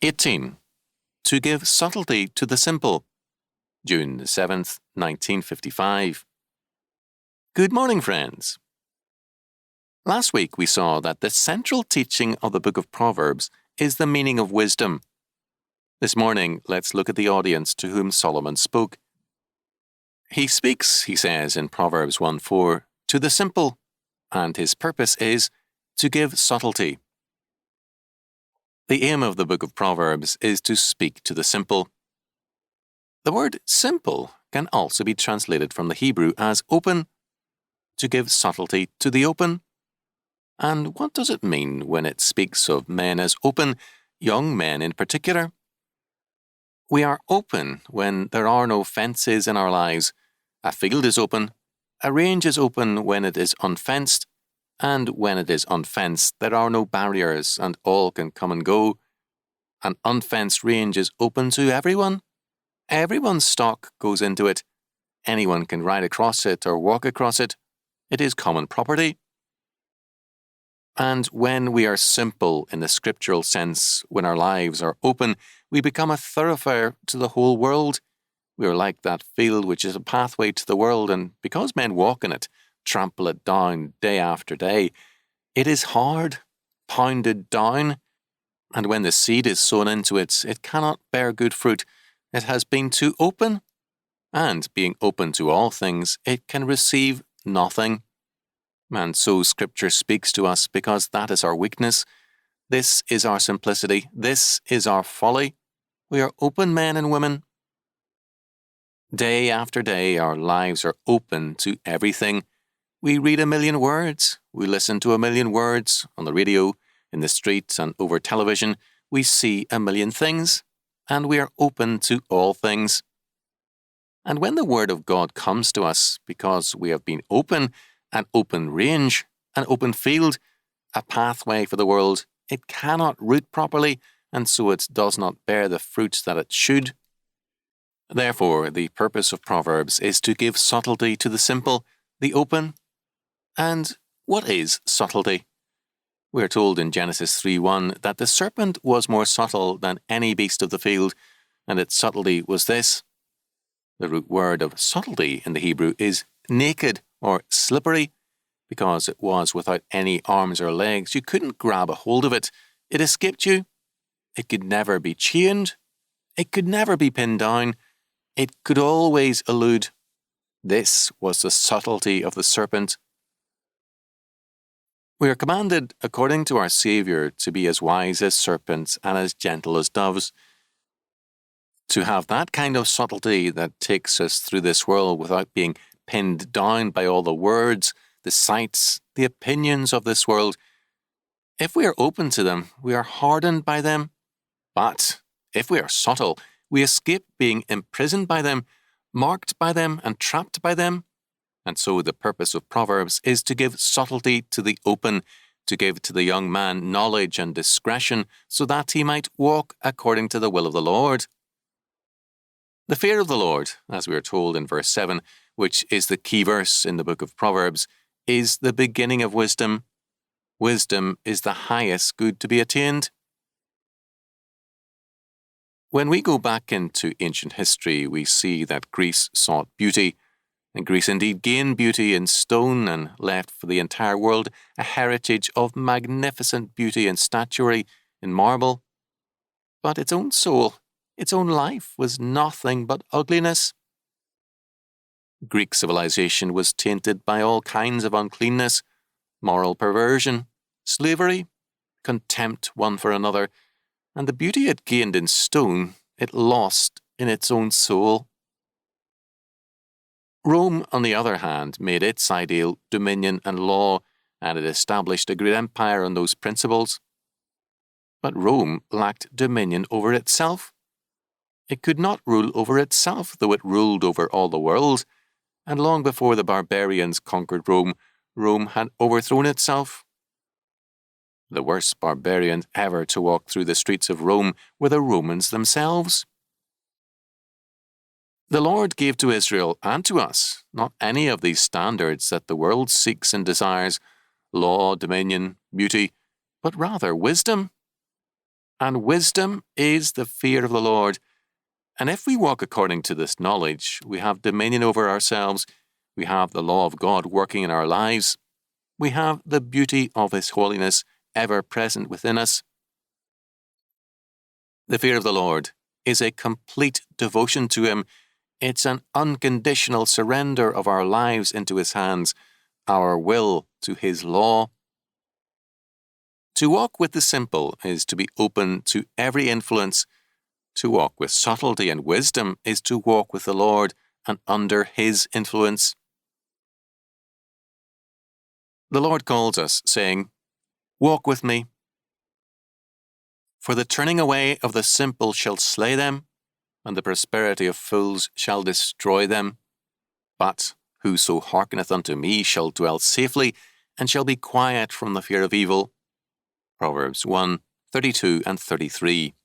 18. To give subtlety to the simple. June the 7th, 1955. Good morning, friends. Last week we saw that the central teaching of the book of Proverbs is the meaning of wisdom. This morning, let's look at the audience to whom Solomon spoke. He speaks, he says in Proverbs 1:4, to the simple, and his purpose is to give subtlety. The aim of the book of Proverbs is to speak to the simple. The word simple can also be translated from the Hebrew as open, to give subtlety to the open. And what does it mean when it speaks of men as open, young men in particular? We are open when there are no fences in our lives. A field is open, a range is open when it is unfenced, and when it is unfenced, there are no barriers and all can come and go. An unfenced range is open to everyone. Everyone's stock goes into it. Anyone can ride across it or walk across it. It is common property. And when we are simple in the scriptural sense, when our lives are open, we become a thoroughfare to the whole world. We are like that field which is a pathway to the world, and because men walk in it, trample it down day after day, it is hard, pounded down, and when the seed is sown into it, it cannot bear good fruit. It has been too open, and being open to all things, it can receive nothing. And so Scripture speaks to us because that is our weakness. This is our simplicity. This is our folly. We are open men and women. Day after day, our lives are open to everything. We read a million words. We listen to a million words on the radio, in the streets, and over television. We see a million things, and we are open to all things. And when the Word of God comes to us, because we have been open, an open range, an open field, a pathway for the world, it cannot root properly, and so it does not bear the fruits that it should. Therefore, the purpose of Proverbs is to give subtlety to the simple, the open. And what is subtlety? We are told in Genesis 3:1 that the serpent was more subtle than any beast of the field, and its subtlety was this. The root word of subtlety in the Hebrew is naked or slippery, because it was without any arms or legs. You couldn't grab a hold of it. It escaped you. It could never be chained. It could never be pinned down. It could always elude. This was the subtlety of the serpent. We are commanded, according to our Saviour, to be as wise as serpents and as gentle as doves. To have that kind of subtlety that takes us through this world without being pinned down by all the words, the sights, the opinions of this world. If we are open to them, we are hardened by them. But if we are subtle, we escape being imprisoned by them, marked by them, and trapped by them. And so the purpose of Proverbs is to give subtlety to the open, to give to the young man knowledge and discretion, so that he might walk according to the will of the Lord. The fear of the Lord, as we are told in verse 7, which is the key verse in the book of Proverbs, is the beginning of wisdom. Wisdom is the highest good to be attained. When we go back into ancient history, we see that Greece sought beauty, and Greece indeed gained beauty in stone and left for the entire world a heritage of magnificent beauty and statuary in marble. But its own soul, its own life, was nothing but ugliness. Greek civilization was tainted by all kinds of uncleanness, moral perversion, slavery, contempt one for another, and the beauty it gained in stone it lost in its own soul. Rome, on the other hand, made its ideal dominion and law, and it established a great empire on those principles. But Rome lacked dominion over itself. It could not rule over itself, though it ruled over all the world, and long before the barbarians conquered Rome, Rome had overthrown itself. The worst barbarians ever to walk through the streets of Rome were the Romans themselves. The Lord gave to Israel and to us not any of these standards that the world seeks and desires, law, dominion, beauty, but rather wisdom. And wisdom is the fear of the Lord. And if we walk according to this knowledge, we have dominion over ourselves, we have the law of God working in our lives, we have the beauty of His holiness ever present within us. The fear of the Lord is a complete devotion to Him. It's an unconditional surrender of our lives into His hands, our will to His law. To walk with the simple is to be open to every influence. To walk with subtlety and wisdom is to walk with the Lord and under His influence. The Lord calls us, saying, "Walk with me. For the turning away of the simple shall slay them, and the prosperity of fools shall destroy them. But whoso hearkeneth unto me shall dwell safely, and shall be quiet from the fear of evil." Proverbs 1:32 and 33.